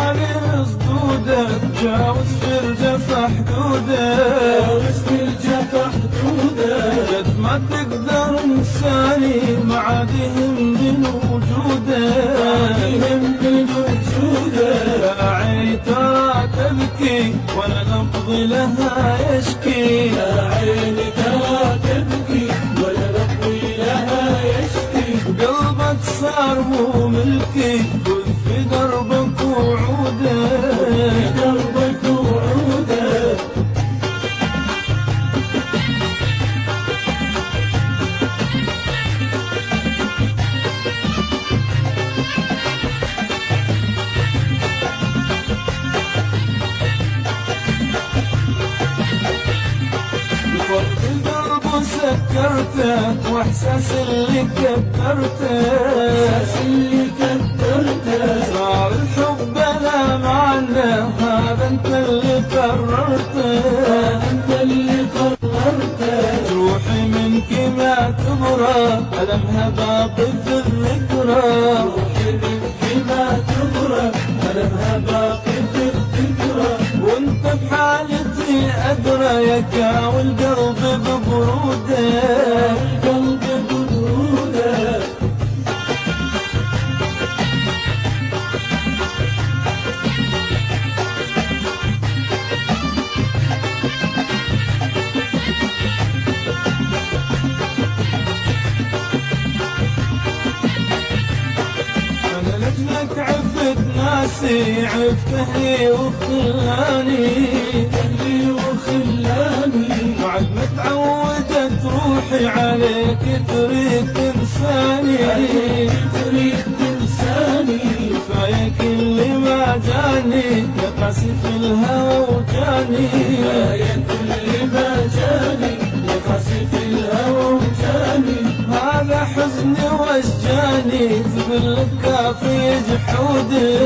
عالي صدوده جاوز فرجة حدوده جد ما تقدر انساني ما عاد يهم بوجوده لا عيني ترى تبكي ولا نبض لها يشكي لا عيني ترى تبكي ولا نبضي لها يشكي قلبك صار مو ملكي خذ في دربك وعوده فرق القلب وسكرته واحساس اللي كدرته صار الحب لا معنى هذا انت اللي قررته روحي منك ما تبرى ألمها باقي في الذكرى وانت بحالتي أدرى يكاوي القلب ببروده لك عفت ناسي عفت اهلي وخلاني بعد ما تعودت روحي عليك تريد تنساني كفاية كل ما جاني يا قاسي في الهوى وجاني هذا حزني واشجاني تقول لك كافي جحودي